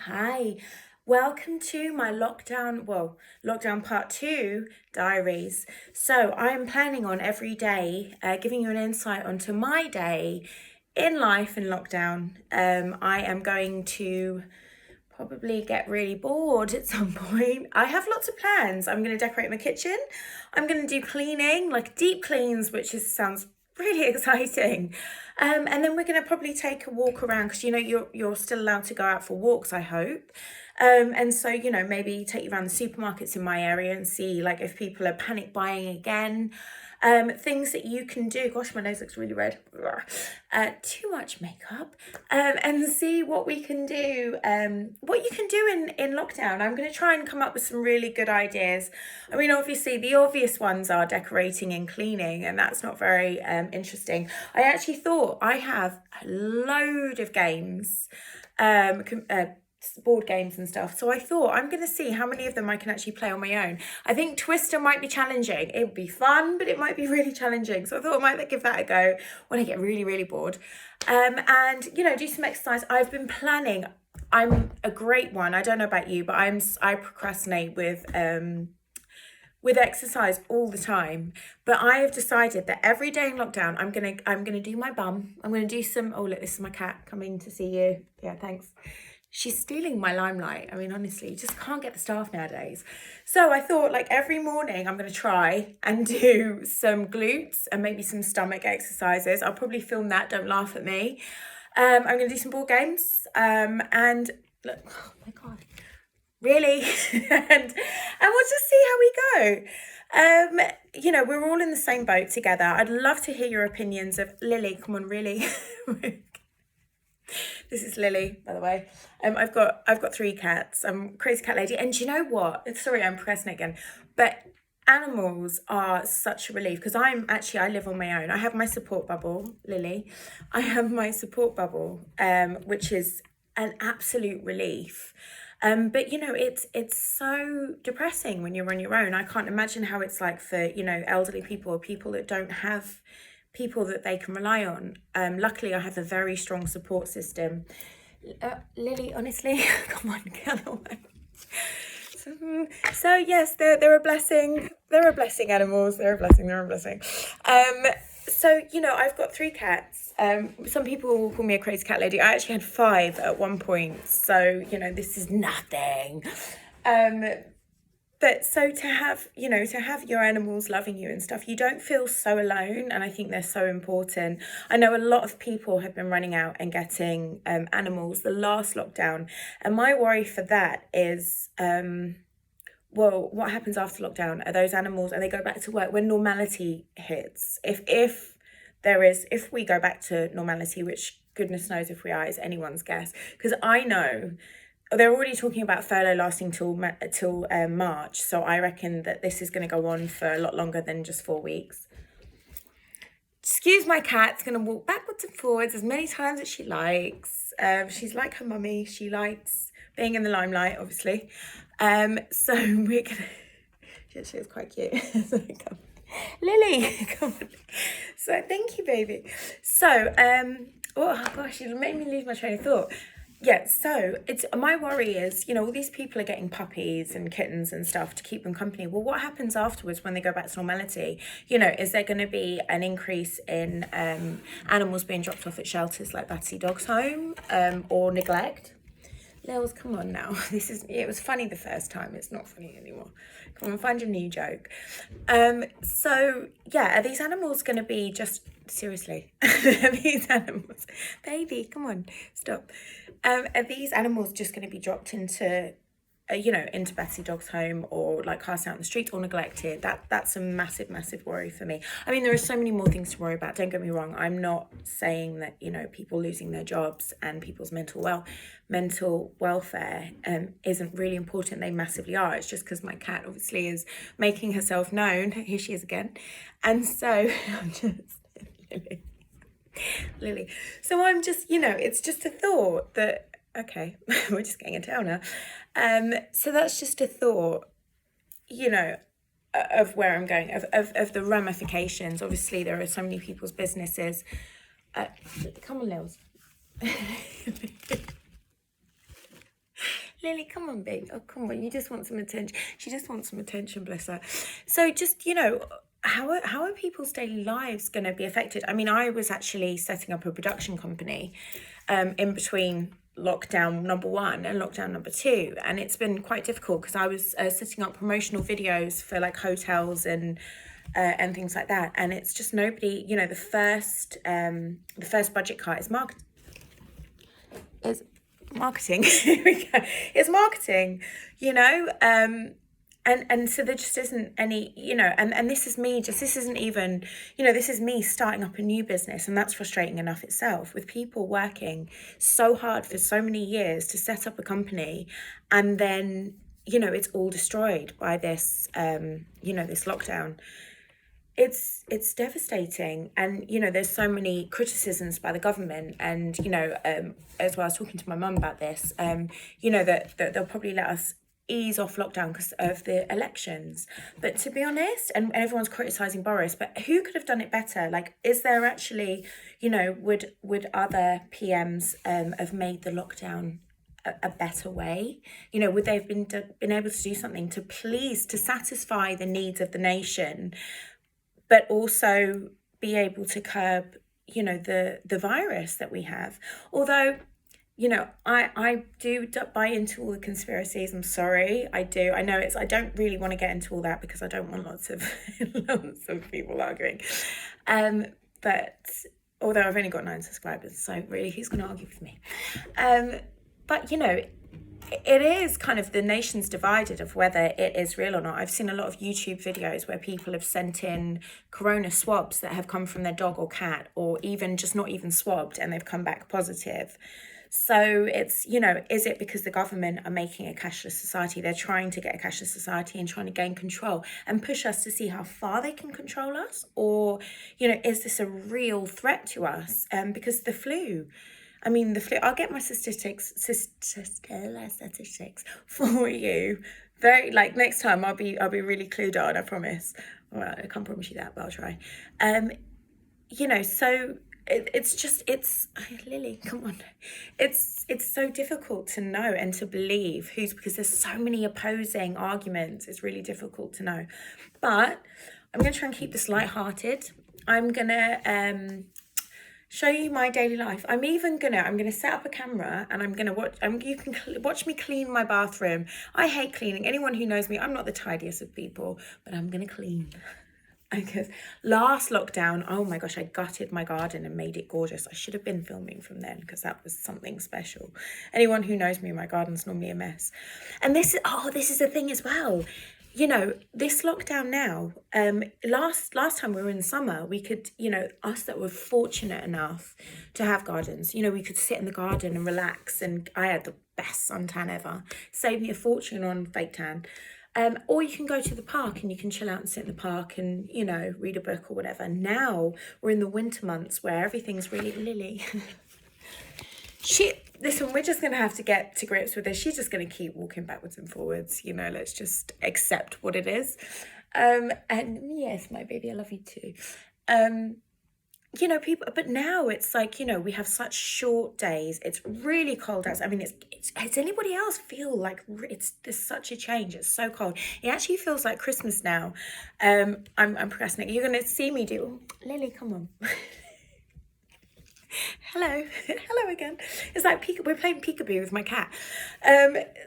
Hi, welcome to my lockdown part two diaries. So I am planning on every day giving you an insight onto my day in life in lockdown. I am going to probably get really bored at some point. I have lots of plans. I'm going to decorate my kitchen. I'm going to do cleaning, like deep cleans, sounds really exciting. And then we're going to probably take a walk around because you're still allowed to go out for walks, I hope. And so maybe take you around the supermarkets in my area and see like if people are panic buying again. Things that you can do. Gosh, my nose looks really red. Too much makeup. And see what we can do. What you can do in lockdown. I'm going to try and come up with some really good ideas. I mean, obviously, the obvious ones are decorating and cleaning, and that's not very interesting. I actually thought I have a load of games. Board games and stuff. So I thought I'm going to see how many of them I can actually play on my own. I think Twister might be challenging. It would be fun, but it might be really challenging. So I thought I might give that a go when I get really, really bored. And do some exercise. I've been planning. I'm a great one. I don't know about you, but I procrastinate with exercise all the time. But I have decided that every day in lockdown, I'm gonna do my bum. I'm gonna do some. Oh look, this is my cat coming to see you. Yeah, thanks. She's stealing my limelight. I mean, honestly, you just can't get the staff nowadays. So I thought like every morning I'm going to try and do some glutes and maybe some stomach exercises. I'll probably film that. Don't laugh at me. I'm going to do some board games. And look, oh my God, really? and we'll just see how we go. We're all in the same boat together. I'd love to hear your opinions of Lily. Come on, really? This is Lily, by the way. I've got three cats. I'm a crazy cat lady. And do you know what? Sorry, I'm procrastinating again. But animals are such a relief because I live on my own. I have my support bubble, Lily. I have my support bubble, which is an absolute relief. But it's so depressing when you're on your own. I can't imagine how it's like for, elderly people or people that don't have people that they can rely on. Luckily, I have a very strong support system. Lily, honestly, come on, get away. So yes, they're a blessing. They're a blessing, animals. They're a blessing. They're a blessing. So I've got three cats. Some people will call me a crazy cat lady. I actually had 5 at one point. So this is nothing. But so to have your animals loving you and stuff, you don't feel so alone. And I think they're so important. I know a lot of people have been running out and getting animals the last lockdown. And my worry for that is, what happens after lockdown? Are those animals, they go back to work when normality hits? If we go back to normality, which goodness knows if we are, is anyone's guess. Because I know they're already talking about furlough lasting till March. So I reckon that this is going to go on for a lot longer than just 4 weeks. Excuse my cat's going to walk backwards and forwards as many times as she likes. She's like her mummy. She likes being in the limelight, obviously. So we're going to... She was quite cute. So come Lily, come on. So thank you, baby. So, oh gosh, you made me lose my train of thought. Yeah, so it's my worry is, all these people are getting puppies and kittens and stuff to keep them company. Well, what happens afterwards when they go back to normality? Is there going to be an increase in animals being dropped off at shelters like Battersea Dogs Home or neglect? Lils, come on now. It was funny the first time. It's not funny anymore. Come on, find a new joke. So yeah, are these animals going to be just seriously? Are these animals, baby? Come on, stop. Are these animals just going to be dropped into into Battersea Dogs Home or like cast out in the streets or neglected? That's a massive, massive worry for me. I mean, there are so many more things to worry about. Don't get me wrong. I'm not saying that, people losing their jobs and people's mental welfare isn't really important. They massively are. It's just because my cat obviously is making herself known. Here she is again. And so I'm just Lily. So I'm just, it's just a thought that, okay, we're just getting a downer. So that's just a thought, of where I'm going, of the ramifications. Obviously, there are so many people's businesses. Come on, Lils. Lily, come on, babe. Oh, come on. You just want some attention. She just wants some attention, bless her. So just, how are people's daily lives going to be affected? I mean, I was actually setting up a production company in between lockdown number 1 and lockdown number 2, and it's been quite difficult because I was setting up promotional videos for like hotels and things like that, and it's just nobody. The first budget cut is marketing. Here we go. It's marketing, and so there just isn't any, and this is me, this isn't even, this is me starting up a new business, and that's frustrating enough itself, with people working so hard for so many years to set up a company, and then, it's all destroyed by this, this lockdown. It's devastating, and there's so many criticisms by the government, and as well, I was talking to my mum about this, that they'll probably let us ease off lockdown because of the elections, but to be honest, and everyone's criticizing Boris, but who could have done it better? Like, is there actually, would other PMs have made the lockdown a better way? Would they have been able to do something to satisfy the needs of the nation, but also be able to curb, the virus that we have? Although, I do buy into all the conspiracies. I'm sorry, I do. I know I don't really want to get into all that because I don't want lots of people arguing. But although I've only got 9 subscribers, so really, who's going to argue with me? But it is kind of, the nation's divided of whether it is real or not. I've seen a lot of YouTube videos where people have sent in corona swabs that have come from their dog or cat, or even just not even swabbed, and they've come back positive. So it's, is it because the government are making a cashless society? They're trying to get a cashless society and trying to gain control and push us to see how far they can control us? Or, is this a real threat to us? Because the flu, I'll get my statistics for you. Next time I'll be really clued on, I promise. Well, I can't promise you that, but I'll try. So it's Lily, come on. It's so difficult to know and to believe because there's so many opposing arguments. It's really difficult to know. But I'm going to try and keep this lighthearted. I'm going to show you my daily life. I'm gonna set up a camera, and I'm gonna watch. You can watch me clean my bathroom. I hate cleaning. Anyone who knows me, I'm not the tidiest of people, but I'm gonna clean. Because last lockdown, oh my gosh, I gutted my garden and made it gorgeous. I should have been filming from then because that was something special. Anyone who knows me, my garden's normally a mess. And this is the thing as well. This lockdown now, last time we were in summer, we could, us that were fortunate enough to have gardens, we could sit in the garden and relax, and I had the best suntan ever. Saved me a fortune on fake tan. Or you can go to the park and you can chill out and sit in the park and, read a book or whatever. Now we're in the winter months where everything's really, Lily. Listen, we're just going to have to get to grips with this. She's just going to keep walking backwards and forwards. Let's just accept what it is. And yes, my baby, I love you too. People, but now it's like, we have such short days. It's really cold outside. Does anybody else feel like there's such a change? It's so cold. It actually feels like Christmas now. I'm procrastinating. You're going to see me do, Lily, come on. Hello again. It's like we're playing peekaboo with my cat.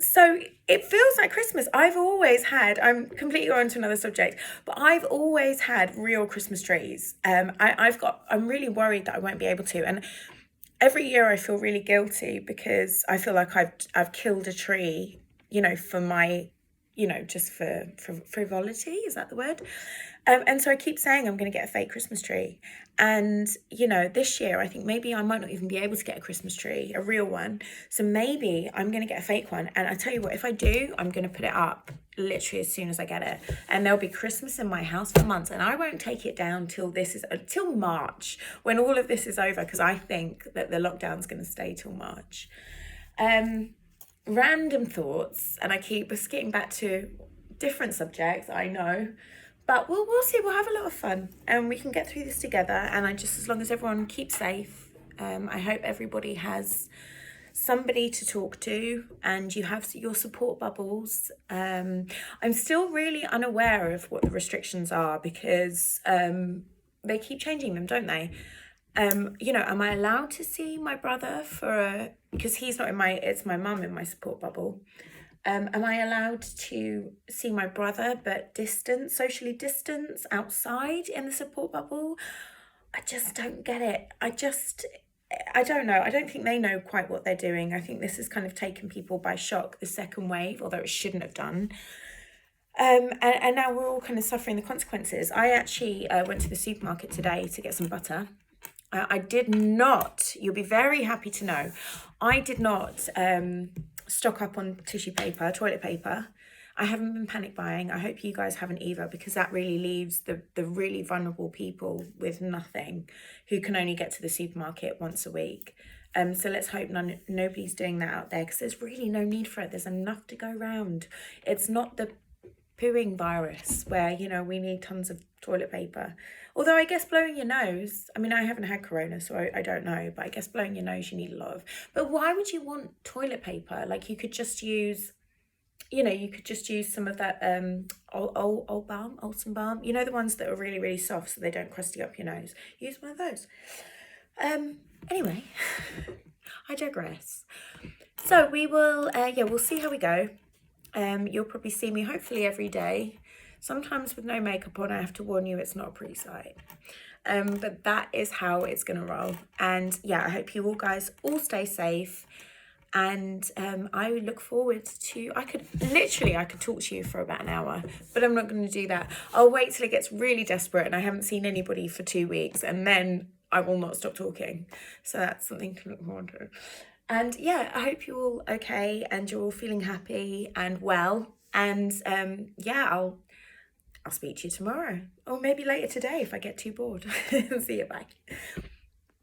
So it feels like Christmas. I'm completely on to another subject, but I've always had real Christmas trees. I'm really worried that I won't be able to, and every year I feel really guilty because I feel like I've killed a tree, for my, just for frivolity, is that the word? And so I keep saying I'm going to get a fake Christmas tree. And, this year, I think maybe I might not even be able to get a Christmas tree, a real one. So maybe I'm going to get a fake one. And I tell you what, if I do, I'm going to put it up literally as soon as I get it. And there'll be Christmas in my house for months. And I won't take it down till March, when all of this is over, because I think that the lockdown's going to stay till March. Random thoughts, and I keep getting back to different subjects, I know. But we'll see. We'll have a lot of fun, and we can get through this together. And as long as everyone keeps safe, I hope everybody has somebody to talk to, and you have your support bubbles. I'm still really unaware of what the restrictions are because they keep changing them, don't they? Am I allowed to see my brother because he's not it's my mum in my support bubble. Am I allowed to see my brother but socially distance outside in the support bubble? I just don't get it. I don't know. I don't think they know quite what they're doing. I think this has kind of taken people by shock, the second wave, although it shouldn't have done. And now we're all kind of suffering the consequences. I actually went to the supermarket today to get some butter. I did not, you'll be very happy to know, I did not stock up on tissue paper, toilet paper. I haven't been panic buying. I hope you guys haven't either, because that really leaves the really vulnerable people with nothing, who can only get to the supermarket once a week. So let's hope nobody's doing that out there, because there's really no need for it. There's enough to go round. It's not the pooing virus where, we need tons of toilet paper. Although I guess blowing your nose, I mean, I haven't had corona, so I don't know, but I guess blowing your nose, you need a lot of. But why would you want toilet paper? Like, you could just use, some of that Olsen balm, the ones that are really, really soft so they don't crusty up your nose. Use one of those. Anyway, I digress. So we will, we'll see how we go. You'll probably see me hopefully every day. Sometimes with no makeup on, I have to warn you, it's not a pretty sight. But that is how it's going to roll. And yeah, I hope you all guys all stay safe. And I look forward to, I could talk to you for about an hour, but I'm not going to do that. I'll wait till it gets really desperate and I haven't seen anybody for 2 weeks, and then I will not stop talking. So that's something to look forward to. And yeah, I hope you're all okay and you're all feeling happy and well. And I'll speak to you tomorrow, or maybe later today if I get too bored. See you, bye.